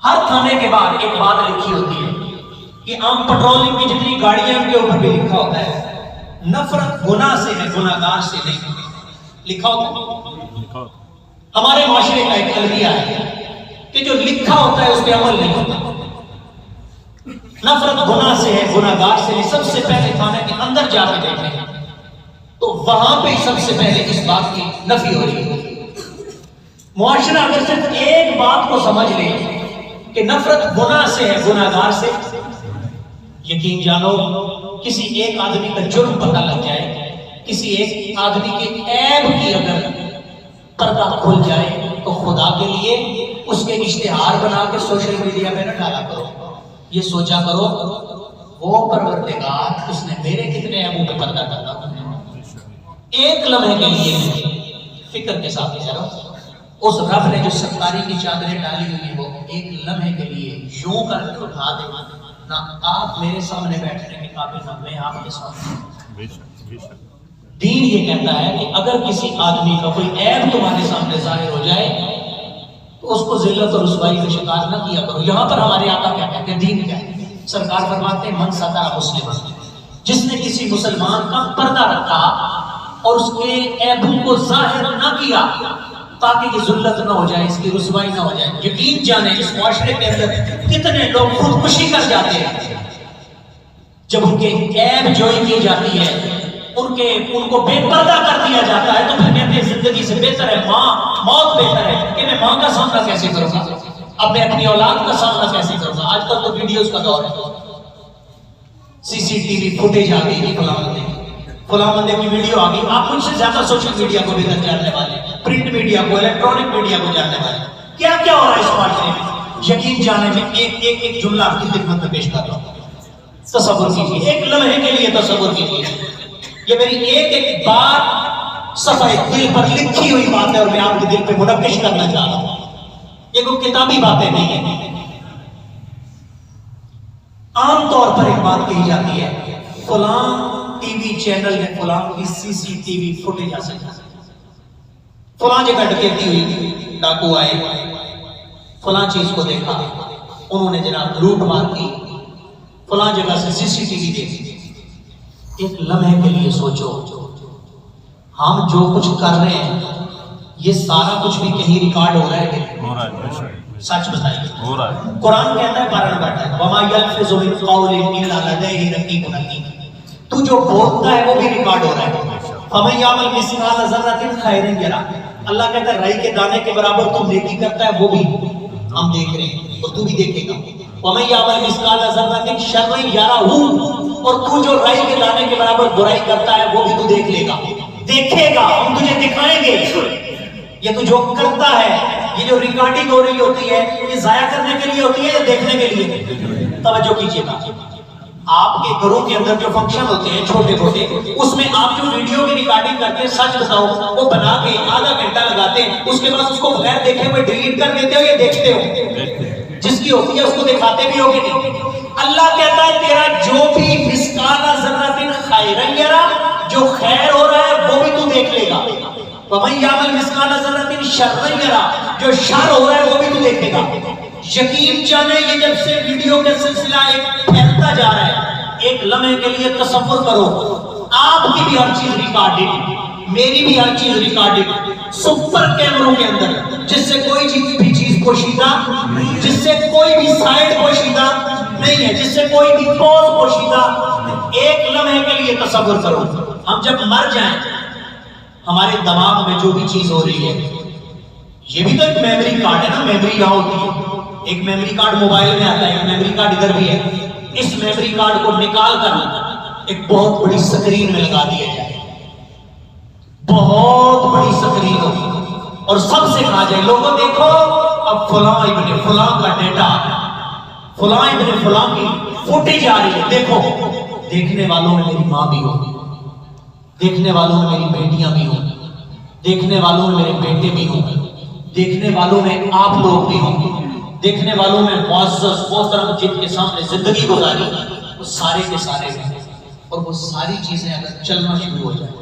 ہر تھانے کے بعد ایک بات لکھی ہوتی ہے کہ عام پیٹرولنگ کی جتنی گاڑیاں کے اوپر بھی لکھا ہوتا ہے نفرت گناہ سے ہے، گناہگار سے نہیں لکھا ہوتا ہے۔ ہمارے معاشرے کا ایک المیہ ہے کہ جو لکھا ہوتا ہے اس پہ عمل نہیں ہوتا۔ نفرت گناہ سے ہے، گناہگار سے نہیں۔ سب سے پہلے تھانے کے اندر جا کے دیکھیں تو وہاں پہ سب سے پہلے اس بات کی نفی ہو رہی ہے۔ معاشرہ اگر صرف ایک بات کو سمجھ لے کہ نفرت گناہ سے ہے، گناہگار سے، یقین جانو کسی ایک آدمی کا جرم پتہ لگ جائے، کسی ایک آدمی کے عیب کی اگر پردہ کھل جائے تو خدا کے لیے اس کے اشتہار بنا کے سوشل میڈیا پہ نہ ڈالا کرو، یہ سوچا کرو وہ پروردگار اس نے میرے کتنے عیبوں پہ پردہ ڈالا۔ ایک لمحے کے لیے فکر کے ساتھ ذرا اس رب نے جو ستاری کی چادریں ڈالی ہوئی وہ ایک لمحے کے لیے یوں کر کے اٹھا دے، نہ آپ میرے سامنے بیٹھنے کے قابل نہ میں آپ کے سامنے۔ دین یہ کہتا ہے کہ اگر کسی آدمی کا کوئی عیب تمہارے سامنے ظاہر ہو جائے تو اس کو ذلت اور رسوائی کا شکار نہ کیا کرو۔ یہاں پر ہمارے آقا کیا کہتے ہیں، دین کیا ہے؟ سرکار فرماتے ہیں من ستر مسلم، جس نے کسی مسلمان کا پردہ رکھا اور اس کے عیبوں کو ظاہر نہ کیا تاکہ یہ ذلت نہ ہو جائے، اس کی رسوائی نہ ہو جائے۔ یقین جانے اس معاشرے کے اندر کتنے لوگ خودکشی کر جاتے ہیں جب ان کے عیب جوئی کی جاتی ہے، ان کو بے پردہ کر دیا جاتا ہے، تو پھر کہتے ہیں زندگی سے بہتر ہے موت بہتر ہے کہ میں ماں کا سامنا کیسے کروں گا، اب میں اپنی اولاد کا سامنا کیسے کروں گا۔ آج کل تو ویڈیوز کا دور ہے، سی سی ٹی وی فوٹیج آ گئی کہ فلاں بندے کی ویڈیو آ گئی۔ آپ مجھ سے زیادہ سوشل میڈیا کو بہتر جاننے والے، پرنٹ میڈیا کو، الیکٹرانک میڈیا کو جاننے والے کیا کیا ہو رہا ہے اس معاشرے میں۔ یقین جانے میں ایک جملہ آپ کی خدمت میں پیش کر رہا ہوں، تصور کیجیے، ایک لمحے کے لیے تصور کیجیے، یہ میری ایک بات صفحہ دل پر لکھی ہوئی بات ہے اور میں آپ کے دل پہ منعکش کرنا چاہ رہا ہوں، یہ کوئی کتابی باتیں نہیں ہیں۔ عام طور پر ایک بات کہی جاتی ہے فلاں ٹی وی چینل میں فلاں کی سی سی ٹی وی فوٹیج آ سکتی ہے، فلاں جگہ ڈکیتی ہوئی، ڈاکو آئے، فلاں چیز کو دیکھا، انہوں نے جناب لوٹ مار کی، فلاں جگہ سے سی سی ٹی وی دیکھی۔ ایک لمحے کے لیے سوچو ہم جو کچھ کر رہے ہیں یہ سارا کچھ بھی کہیں ریکارڈ ہو رہا ہے کہ سچ بتائیے؟ قرآن کہتا ہے 12 نمبر ہے وَمَا يَلْفِظُ مِنْ قَوْلٍ إِلَّا لَدَيْهِ رَقِيبٌ عَتِيدٌ، تو جو بولتا ہے وہ بھی ریکارڈ ہو رہا ہے۔ فَمَن يَعْمَلْ مِثْقَالَ ذَرَّةٍ خَيْرًا يَرَهُ، اللہ کہتا ہے رائی کے دانے کے برابر تو نیکی کرتا ہے وہ بھی ہم دیکھ رہے ہیں اور تو بھی دیکھے گا۔ وَمَن يَعْمَلْ مِثْقَالَ ذَرَّةٍ شَرًّا يَرَهُ، اور تو جو رائی کے دانے کے برابر برائی کرتا ہے وہ بھی تو دیکھ لے گا، دیکھے گا، ہم تجھے دکھائیں گے۔ یہ تو جو کرتا ہے، یہ جو ریکارڈنگ ہو رہی ہوتی ہے یہ ضائع کرنے کے لیے ہوتی ہے یا دیکھنے کے لیے؟ توجہ کیجئے گا، آپ کے گھروں کے اندر جو فنکشن ہوتے ہیں چھوٹے چھوٹے، اس میں آپ جو ویڈیو کی ریکارڈنگ کرتے ہیں، سچ بتاؤ وہ بنا کے آدھا گھنٹہ لگاتے ہیں، اس کے بعد اس کو بغیر دیکھے ہوئے ڈیلیٹ کر دیتے ہو یا دیکھتے ہو؟ جس کی ہوتی ہے اس کو دکھاتے بھی ہو کہ نہیں؟ اللہ کہتا ہے تیرا جو بھی مثقال ذرۃ خیرا یرا، جو خیر ہو رہا ہے وہ بھی تو دیکھ لے گا، وَمَن يَعْمَلْ مِثْقَالَ ذَرَّةٍ شَرًّا يَرَهُ، جو شر ہو رہا ہے وہ بھی تو دیکھے گا۔ یقین جانے یہ جب سے ویڈیو کا سلسلہ ایک پھیلتا جا رہا ہے، ایک لمحے کے لیے تصور کرو آپ کی بھی ہر چیز ریکارڈڈ، میری بھی ہر چیز ریکارڈڈ، سپر کیمروں کے اندر، جس سے کوئی بھی چیز پوشیدہ، جس سے کوئی بھی سائڈ پوشیدہ نہیں ہے، جس سے کوئی بھی پوز پوشیدہ۔ ایک لمحے کے لیے تصور کرو ہم جب مر جائیں ہمارے دماغ میں جو بھی چیز ہو رہی ہے، یہ بھی تو ایک میموری کارڈ ہے نا، میموری یہاں ہوتی ہے، ایک میموری کارڈ موبائل میں آتا ہے، ایک میموری کارڈ ادھر بھی ہے، اس میموری کارڈ کو نکال کر ایک بہت بڑی سکرین میں لگا دیا جائے، بہت بڑی سکرین ہو اور سب سے کہا جائے لوگوں دیکھو اب فلاں ابن فلاں کا ڈیٹا، فلاں ابن فلاں کی فوٹیج آ رہی ہے، دیکھو۔ دیکھنے والوں میں میری ماں بھی ہوگی، دیکھنے والوں میں میری بیٹیاں بھی ہوں گی، دیکھنے والوں میں میرے بیٹے بھی ہوں گے، دیکھنے والوں میں آپ لوگ بھی ہوں گے، دیکھنے والوں میں معزز محترم جن کے سامنے زندگی گزاری وہ سارے کے سارے ہیں، اور وہ ساری چیزیں اگر چلنا شروع ہو جائے،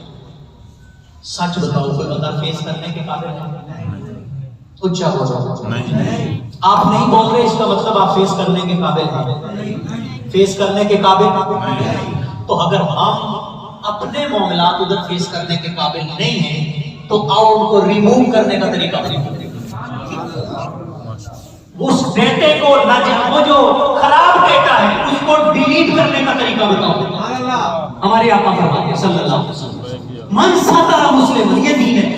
سچ بتاؤ کوئی بندہ فیس کرنے کے قابل ہے؟ اچھا بولو آپ نہیں بول رہے، اس کا مطلب آپ فیس کرنے کے قابل ہیں، فیس کرنے کے قابل۔ تو اگر ہم اپنے معاملات ادھر فیس کرنے کے قابل نہیں ہیں تو آؤ ان کو ریموو کرنے کا طریقہ بتاؤ۔ اس ڈیٹے کو وہ جو خراب ڈیٹا ہے اس کو ڈیلیٹ کرنے کا طریقہ بتاؤ۔ ہمارے آقا فرماتے ہیں صلی اللہ علیہ وسلم، من ستر مسلم، یہ دین ہے،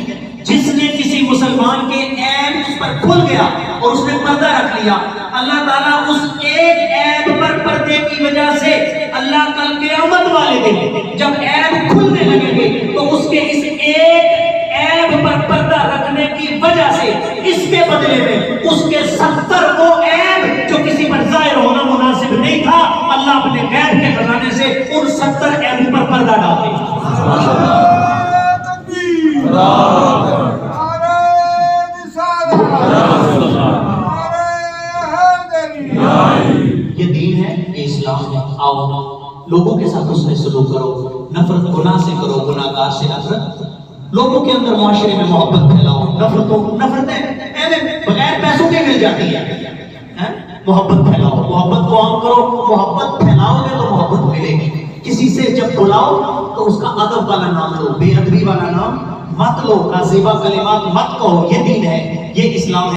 جس نے کسی مسلمان کے عیب اس پر کھل گیا اور اس نے پردہ رکھ لیا، اللہ تعالیٰ اس ایک عیب پر پردے کی وجہ سے اللہ کل قیامت والے دن جب عیب کھلنے لگیں گے تو اس کے اس ایک عیب پر پردہ رکھنے کی وجہ سے اس کے بدلے میں اس کے 70 وہ عیب جو کسی پر ظاہر ہونا مناسب نہیں تھا، اللہ اپنے غیب کے خزانے سے ان 70 عیب پر پردہ ڈال دے گا۔ یہ دین ہے، یہ اسلام ہے۔ آؤ لوگوں کے ساتھ اس میں سلوک کرو، نفرت گناہ سے کرو، گناہ گار سے نفرت، لوگوں کے اندر معاشرے میں محبت پھیلاؤ، نفرتیں بغیر پیسوں کے مل جاتی ہے، محبت پھیلاؤ، محبت کو عام کرو، محبت پھیلاؤ گے تو محبت ملے گی۔ کسی سے جب بلاؤ تو اس کا ادب والا نام لو، بے ادبی والا نام مت لو، نازیبا کلمات مت کہو۔ یہ دین ہے، یہ اسلام ہے۔